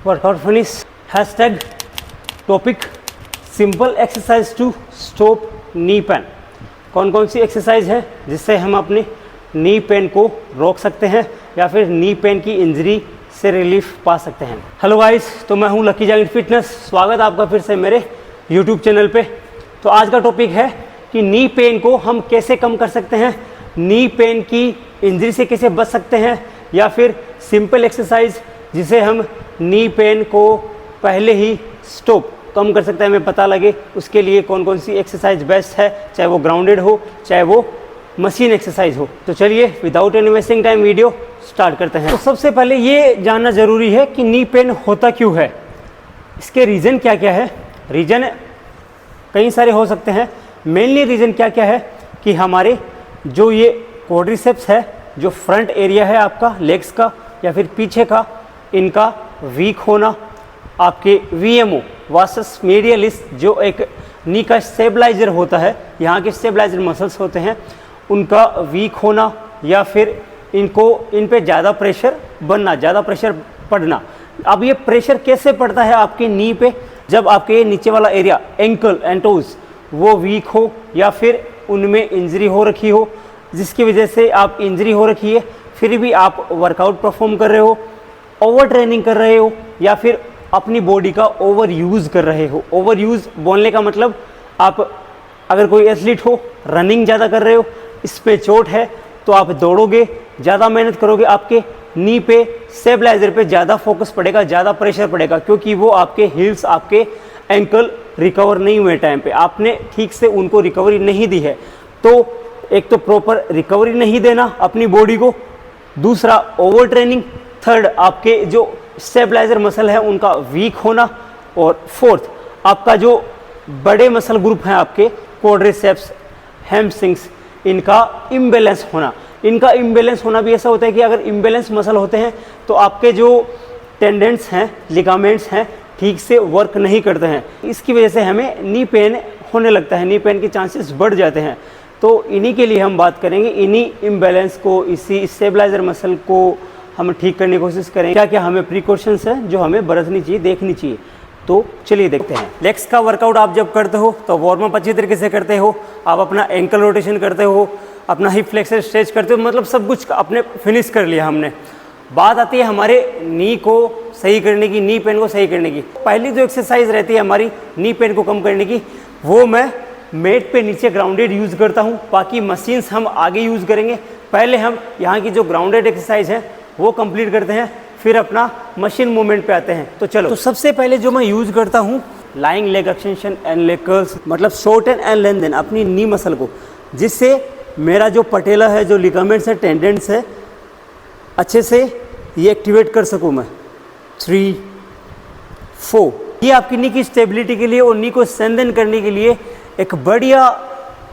Workout finish. Hashtag topic simple exercise to stop knee pain. कौन कौन सी exercise है जिससे हम अपने नी पेन को रोक सकते हैं या फिर नी पेन की इंजरी से रिलीफ पा सकते हैं। हेलो गाइस, तो मैं हूं लकी जागीर फिटनेस। स्वागत है आपका फिर से मेरे यूट्यूब चैनल पे। तो आज का टॉपिक है कि नी पेन को हम कैसे कम कर सकते हैं, नी पेन की इंजरी से कैसे बच सकते हैं, या फिर सिंपल एक्सरसाइज जिसे हम नी पेन को पहले ही स्टॉप कम कर सकते हैं, हमें पता लगे उसके लिए कौन कौन सी एक्सरसाइज बेस्ट है, चाहे वो ग्राउंडेड हो चाहे वो मशीन एक्सरसाइज हो। तो चलिए without any wasting time video start करते हैं। तो सबसे पहले ये जानना ज़रूरी है कि नी पेन होता क्यों है, इसके रीज़न क्या क्या है। रीज़न कई सारे हो सकते हैं। मेनली रीज़न क्या क्या है कि हमारे जो ये क्वाड्रिसेप्स है, जो फ्रंट एरिया है आपका लेग्स का या फिर पीछे का, इनका वीक होना, आपके वीएमओ वासस मीडियलिस जो एक नी का स्टेबलाइजर होता है, यहाँ के स्टेबलाइजर मसल्स होते हैं, उनका वीक होना, या फिर इन पे ज़्यादा प्रेशर बनना, ज़्यादा प्रेशर पड़ना। अब ये प्रेशर कैसे पड़ता है आपके नी पे, जब आपके नीचे वाला एरिया एंकल एंड टोज वो वीक हो या फिर उनमें इंजरी हो रखी हो, जिसकी वजह से आप इंजरी हो रखी है फिर भी आप वर्कआउट परफॉर्म कर रहे हो, ओवर ट्रेनिंग कर रहे हो, या फिर अपनी बॉडी का ओवर यूज़ कर रहे हो। ओवर यूज़ बोलने का मतलब आप अगर कोई एथलीट हो, रनिंग ज़्यादा कर रहे हो, इस पे चोट है तो आप दौड़ोगे, ज़्यादा मेहनत करोगे, आपके नी पे स्टेबलाइजर पे ज़्यादा फोकस पड़ेगा, ज़्यादा प्रेशर पड़ेगा, क्योंकि वो आपके हील्स, आपके एंकल रिकवर नहीं हुए टाइम पे, आपने ठीक से उनको रिकवरी नहीं दी है। तो एक तो प्रॉपर रिकवरी नहीं देना अपनी बॉडी को, दूसरा ओवर ट्रेनिंग, थर्ड आपके जो स्टेबलाइजर मसल है उनका वीक होना, और फोर्थ आपका जो बड़े मसल ग्रुप हैं आपके क्वाड्रिसेप्स, हैमस्ट्रिंग्स, इनका इम्बैलेंस होना। इनका इम्बैलेंस होना भी ऐसा होता है कि अगर इम्बैलेंस मसल होते हैं तो आपके जो टेंडेंट्स हैं, लिगामेंट्स हैं, ठीक से वर्क नहीं करते हैं। इसकी वजह से हमें नी पेन होने लगता है, नी पेन के चांसेस बढ़ जाते हैं। तो इन्हीं के लिए हम बात करेंगे, इन्हीं इम्बैलेंस को, इसी स्टेबलाइजर मसल को हम ठीक करने की कोशिश करेंगे। क्या क्या हमें प्रिकॉशंस हैं जो हमें बरतनी चाहिए, देखनी चाहिए। तो चलिए देखते हैं। लेग्स का वर्कआउट आप जब करते हो तो वार्म अप अच्छी तरीके से करते हो, आप अपना एंकल रोटेशन करते हो, अपना हिप फ्लेक्सर स्ट्रेच करते हो, मतलब सब कुछ अपने फिनिश कर लिया हमने। बात आती है हमारे नी को सही करने की, नी पेन को सही करने की। पहली जो एक्सरसाइज रहती है हमारी नी पेन को कम करने की, वो मैं मेट पे नीचे ग्राउंडेड यूज़ करता हूँ, बाकी मशीन्स हम आगे यूज़ करेंगे। पहले हम यहाँ की जो ग्राउंडेड एक्सरसाइज है वो कंप्लीट करते हैं, फिर अपना मशीन मूवमेंट पे आते हैं। तो चलो, तो सबसे पहले जो मैं यूज़ करता हूँ lying leg extension and leg curls, मतलब शॉर्टन एंड लेंथन अपनी नी मसल को, जिससे मेरा जो पटेला है, जो लिगामेंट्स है, टेंडेंट्स है, अच्छे से ये एक्टिवेट कर सकूँ मैं। 3, 4, ये आपकी नी की स्टेबिलिटी के लिए और नी को स्ट्रेंथन करने के लिए एक बढ़िया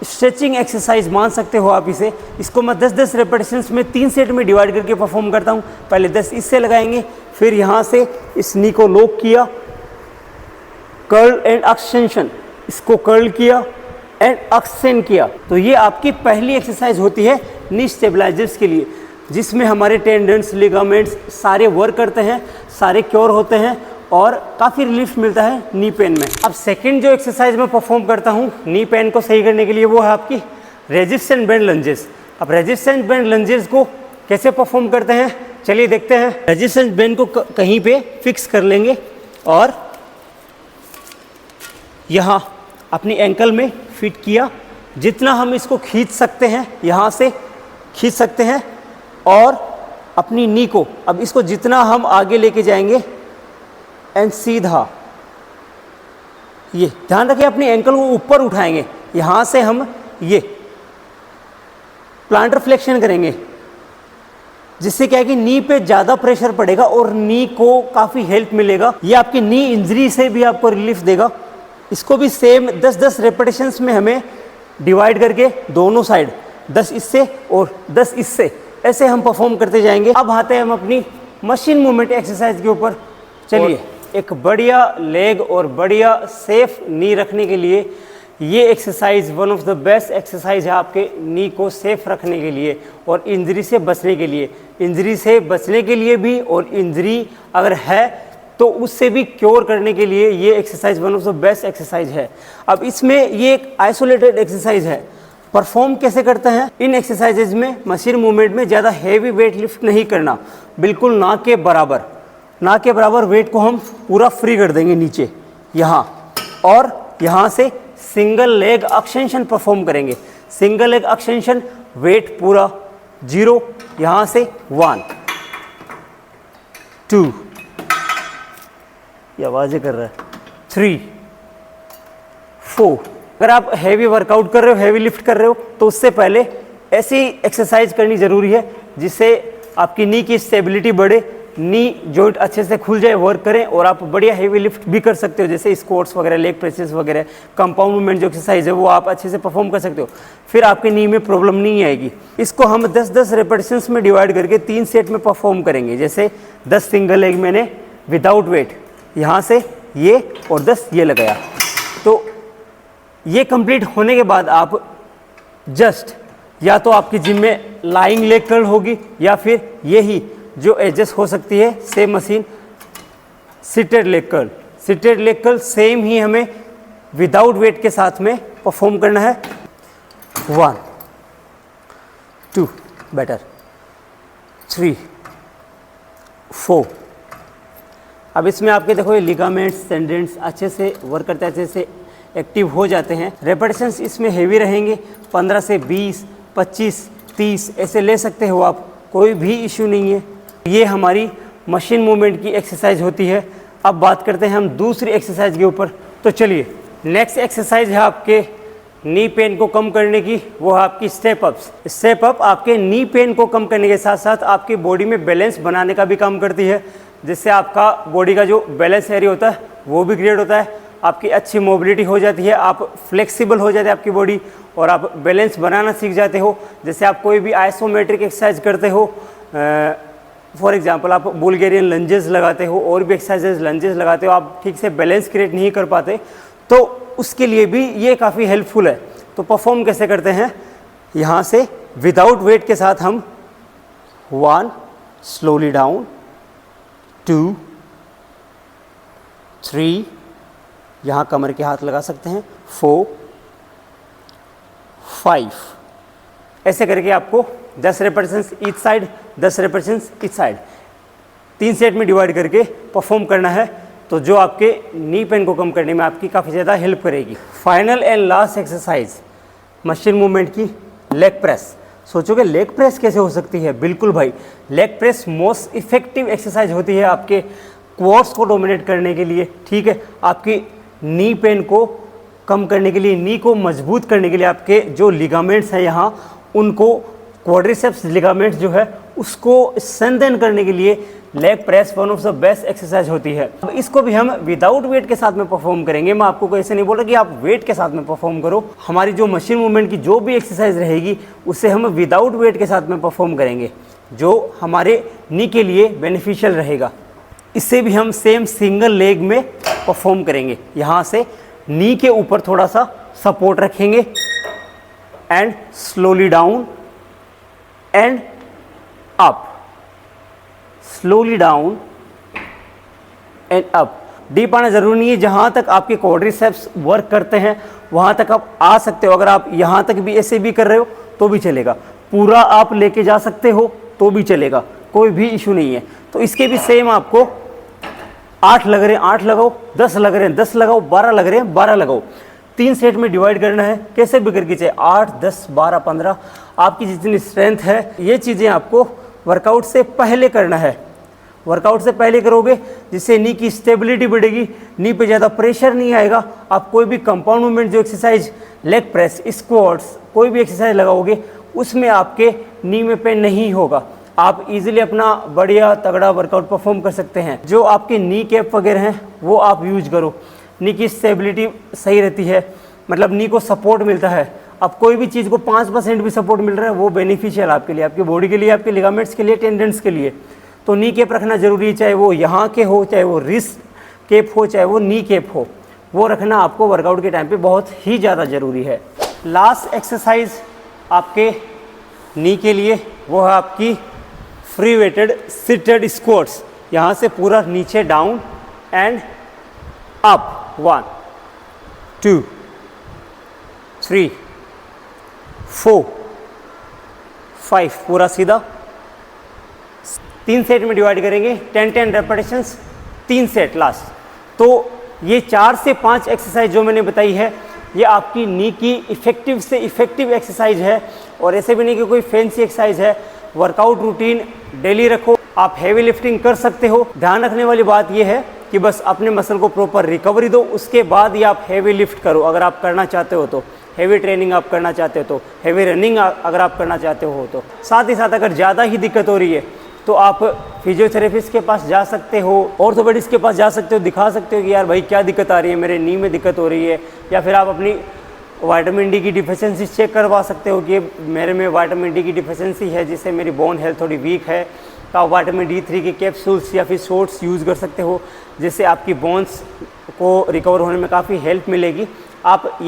स्ट्रेचिंग एक्सरसाइज मान सकते हो आप इसे। इसको मैं 10-10 रेपिटेशंस में 3 सेट में डिवाइड करके परफॉर्म करता हूँ। पहले 10 इससे लगाएंगे, फिर यहाँ से इस नी को लॉक किया, कर्ल एंड एक्सटेंशन, इसको कर्ल किया एंड एक्सटेंड किया। तो ये आपकी पहली एक्सरसाइज होती है नी स्टेबलाइजर्स के लिए, जिसमें हमारे टेंडेंट्स, लिगामेंट्स सारे वर्क करते हैं, सारे क्योर होते हैं और काफ़ी रिलीफ मिलता है नी पेन में। अब सेकंड जो एक्सरसाइज मैं परफॉर्म करता हूँ नी पेन को सही करने के लिए, वो है आपकी रेजिस्टेंट बेंड लंजेस। अब रेजिस्टेंट बेंड लंजेस को कैसे परफॉर्म करते हैं, चलिए देखते हैं। रेजिस्टेंट बेंड को कहीं पे फिक्स कर लेंगे और यहाँ अपनी एंकल में फिट किया। जितना हम इसको खींच सकते हैं, यहाँ से खींच सकते हैं, और अपनी नी को अब इसको जितना हम आगे लेके जाएंगे एंड सीधा, ये ध्यान रखिए अपनी एंकल को ऊपर उठाएंगे, यहाँ से हम ये प्लांटर फ्लेक्शन करेंगे, जिससे क्या है कि नी पे ज़्यादा प्रेशर पड़ेगा और नी को काफ़ी हेल्प मिलेगा। ये आपकी नी इंजरी से भी आपको रिलीफ देगा। इसको भी सेम 10-10 रेपिटेशंस में हमें डिवाइड करके दोनों साइड 10 इससे और 10 इससे, ऐसे हम परफॉर्म करते जाएंगे। अब आते हैं हम अपनी मशीन मूवमेंट एक्सरसाइज के ऊपर। चलिए, एक बढ़िया लेग और बढ़िया सेफ नी रखने के लिए ये exercise one of the best exercise है आपके नी को सेफ रखने के लिए और इंजरी से बचने के लिए। इंजरी से बचने के लिए भी और इंजरी अगर है तो उससे भी क्योर करने के लिए ये exercise one of the best exercise है। अब इसमें ये एक आइसोलेटेड एक्सरसाइज है। परफॉर्म कैसे करते हैं? इन एक्सरसाइजेज में मशीन मूवमेंट में ज़्यादा हैवी वेट लिफ्ट नहीं करना, बिल्कुल ना के बराबर। ना के बराबर वेट को हम पूरा फ्री कर देंगे नीचे यहाँ, और यहाँ से सिंगल लेग एक्सटेंशन परफॉर्म करेंगे। सिंगल लेग एक्सटेंशन, वेट पूरा 0, यहाँ से 1 2, ये आवाज़ें कर रहा है, 3 4। अगर आप हैवी वर्कआउट कर रहे हो, हैवी लिफ्ट कर रहे हो, तो उससे पहले ऐसी एक्सरसाइज करनी ज़रूरी है जिससे आपकी नी की स्टेबिलिटी बढ़े, नी जॉइंट अच्छे से खुल जाए, वर्क करें और आप बढ़िया हैवी लिफ्ट भी कर सकते हो, जैसे स्क्वाट्स वगैरह, लेग प्रेसेस वगैरह, कंपाउंड मूवमेंट जो एक्सरसाइज है वो आप अच्छे से परफॉर्म कर सकते हो। फिर आपके नी में प्रॉब्लम नहीं आएगी। इसको हम 10-10 रेपिटेशंस में डिवाइड करके 3 सेट में परफॉर्म करेंगे। जैसे 10 सिंगल लेग मैंने विदाउट वेट, यहाँ से ये और 10 ये लगाया। तो ये कंप्लीट होने के बाद आप जस्ट या तो आपकी जिम में लाइंग लेग कर्ल होगी या फिर यही जो एडजस्ट हो सकती है same machine, seated leg curl. Seated leg curl same ही हमें विदाउट वेट के साथ में परफॉर्म करना है। 1 2 बेटर, 3 4। अब इसमें आपके देखो ये लिगामेंट्स, टेंडेंट्स अच्छे से वर्क करते हैं, अच्छे से एक्टिव हो जाते हैं। रेपिटेशंस इसमें हेवी रहेंगे, 15 से 20, 25, 30 ऐसे ले सकते हो आप, कोई भी इश्यू नहीं है। ये हमारी मशीन मूवमेंट की एक्सरसाइज होती है। अब बात करते हैं हम दूसरी एक्सरसाइज के ऊपर। तो चलिए, नेक्स्ट एक्सरसाइज है आपके नी पेन को कम करने की, वो है आपकी स्टेप अप्स। स्टेप अप आपके नी पेन को कम करने के साथ साथ आपकी बॉडी में बैलेंस बनाने का भी काम करती है, जिससे आपका बॉडी का जो बैलेंस एरिया होता है वो भी क्रिएट होता है, आपकी अच्छी मोबिलिटी हो जाती है, आप फ्लेक्सिबल हो जाते हैं आपकी बॉडी और आप बैलेंस बनाना सीख जाते हो। जैसे आप कोई भी आइसोमेट्रिक एक्सरसाइज करते हो, फॉर एग्जांपल आप बुल्गेरियन लंजेस लगाते हो और भी एक्सरसाइजेज लंजेस लगाते हो, आप ठीक से बैलेंस क्रिएट नहीं कर पाते, तो उसके लिए भी ये काफ़ी हेल्पफुल है। तो परफॉर्म कैसे करते हैं? यहाँ से विदाउट वेट के साथ हम 1 स्लोली डाउन, 2 3, यहाँ कमर के हाथ लगा सकते हैं, 4 5। ऐसे करके आपको 10 repetitions each side, 10 repetitions each side, 3 set में डिवाइड करके परफॉर्म करना है। तो जो आपके नी पेन को कम करने में आपकी काफ़ी ज़्यादा हेल्प करेगी। Final and last exercise machine movement की लेग प्रेस। सोचोगे लेग प्रेस कैसे हो सकती है? बिल्कुल भाई, leg press most effective exercise होती है आपके क्वाड्स को डोमिनेट करने के लिए, ठीक है, आपकी नी पेन को कम करने के लिए, नी को मजबूत करने के लिए, आपके जो लिगामेंट्स हैं यहाँ उनको, क्वाड्रिसेप्स लिगामेंट्स जो है उसको स्ट्रेंथन करने के लिए leg press one of the best exercise होती है। अब इसको भी हम विदाउट वेट के साथ में परफॉर्म करेंगे। मैं आपको ऐसे नहीं बोल रहा कि आप वेट के साथ में परफॉर्म करो। हमारी जो मशीन मूवमेंट की जो भी एक्सरसाइज रहेगी उसे हम विदाउट वेट के साथ में परफॉर्म करेंगे, जो हमारे नी के लिए बेनिफिशियल रहेगा। इससे भी हम सेम सिंगल लेग में परफॉर्म करेंगे। यहाँ से नी के ऊपर थोड़ा सा सपोर्ट रखेंगे and slowly down and up, slowly down and up. Deep आना जरूरी नहीं है, जहाँ तक आपके क्वाड्रिसेप्स वर्क करते हैं वहाँ तक आप आ सकते हो। अगर आप यहाँ तक भी ऐसे भी कर रहे हो तो भी चलेगा, पूरा आप लेके जा सकते हो तो भी चलेगा, कोई भी इशू नहीं है। तो इसके भी सेम आपको 8 लग रहे हैं 8 लगाओ, 10 लग रहे हैं 10 लगाओ, 12 लग रहे हैं 12 लगाओ। 3 सेट में डिवाइड करना है, कैसे भी करके चाहे 8, 10, 12, 15, आपकी जितनी स्ट्रेंथ है। ये चीज़ें आपको वर्कआउट से पहले करना है। वर्कआउट से पहले करोगे जिससे नी की स्टेबिलिटी बढ़ेगी, नी पे ज़्यादा प्रेशर नहीं आएगा। आप कोई भी कंपाउंड मूवमेंट जो एक्सरसाइज, लेग प्रेस, स्क्वाट्स, कोई भी एक्सरसाइज लगाओगे उसमें आपके नी में पेन नहीं होगा। आप इजीली अपना बढ़िया तगड़ा वर्कआउट परफॉर्म कर सकते हैं। जो आपके नी कैप वगैरह हैं वो आप यूज करो, नी की स्टेबिलिटी सही रहती है, मतलब नी को सपोर्ट मिलता है। अब कोई भी चीज़ को 5% भी सपोर्ट मिल रहा है वो बेनिफिशियल आपके लिए, आपकी बॉडी के लिए, आपके लिगामेंट्स के लिए, टेंडेंट्स के लिए। तो नी कैप रखना जरूरी है, चाहे वो यहाँ के हो, चाहे वो रिस्ट कैप हो, चाहे वो नी कैप हो। वो रखना आपको वर्कआउट के टाइम पे बहुत ही ज़्यादा ज़रूरी है। लास्ट एक्सरसाइज आपके नी के लिए वो है आपकी फ्री वेटेड सिटेड स्क्वाट्स। यहाँ से पूरा नीचे डाउन एंड अप, 1 2 3 4 5, पूरा सीधा 3 सेट में डिवाइड करेंगे, 10 रेपिटेशंस, 3 सेट लास्ट। तो ये 4 से 5 एक्सरसाइज जो मैंने बताई है ये आपकी नी की इफ़ेक्टिव से इफ़ेक्टिव एक्सरसाइज है, और ऐसे भी नहीं कि कोई फैंसी एक्सरसाइज है। वर्कआउट रूटीन डेली रखो, आप हैवी लिफ्टिंग कर सकते हो। ध्यान रखने वाली बात यह है कि बस अपने मसल को प्रॉपर रिकवरी दो, उसके बाद ही आप हैवी लिफ्ट करो अगर आप करना चाहते हो तो, हैवी ट्रेनिंग आप करना चाहते हो तो, हैवी रनिंग अगर आप करना चाहते हो तो। साथ ही साथ अगर ज़्यादा ही दिक्कत हो रही है तो आप फिजियोथेरेपिस्ट के पास जा सकते हो, ऑर्थोपेडिक्स के पास जा सकते हो, दिखा सकते हो कि यार भाई क्या दिक्कत आ रही है, मेरे नी में दिक्कत हो रही है। या फिर आप अपनी विटामिन डी की डिफिशिएंसी चेक करवा सकते हो कि मेरे में विटामिन डी की डिफिशिएंसी है जिससे मेरी बोन हेल्थ थोड़ी वीक है। तो आप विटामिन D3 के कैप्सूल्स या फिर शॉट्स यूज़ कर सकते हो, जिससे आपकी बोन्स को रिकवर होने में काफ़ी हेल्प मिलेगी। आप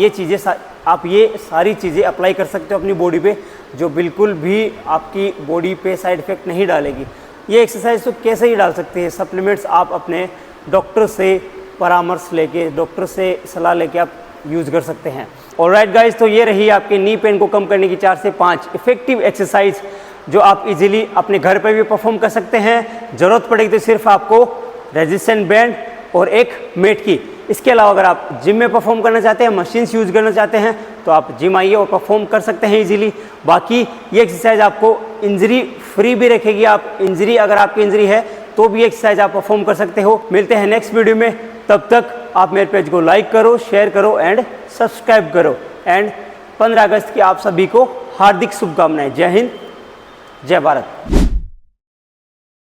ये सारी चीज़ें अप्लाई कर सकते हो अपनी बॉडी पे, जो बिल्कुल भी आपकी बॉडी पे साइड इफ़ेक्ट नहीं डालेगी। ये एक्सरसाइज तो कैसे ही डाल सकते हैं, सप्लीमेंट्स आप अपने डॉक्टर से परामर्श लेके, डॉक्टर से सलाह लेके आप यूज़ कर सकते हैं। ऑलराइट गाइज, तो ये रही आपके नी पेन को कम करने की 4 से 5 इफ़ेक्टिव एक्सरसाइज जो आप इजीली अपने घर पे भी परफॉर्म कर सकते हैं। ज़रूरत पड़ेगी तो सिर्फ आपको रेजिस्टेंट बैंड और एक मेट की। इसके अलावा अगर आप जिम में परफॉर्म करना चाहते हैं, मशीन्स यूज़ करना चाहते हैं, तो आप जिम आइए और परफॉर्म कर सकते हैं इजीली। बाकी ये एक्सरसाइज आपको इंजरी फ्री भी रखेगी। आप इंजरी, अगर आपकी इंजरी है तो भी एक्सरसाइज आप परफॉर्म कर सकते हो। मिलते हैं नेक्स्ट वीडियो में, तब तक आप मेरे पेज को लाइक करो, शेयर करो एंड सब्सक्राइब करो। एंड 15 अगस्त की आप सभी को हार्दिक शुभकामनाएं। जय हिंद, जय भारत।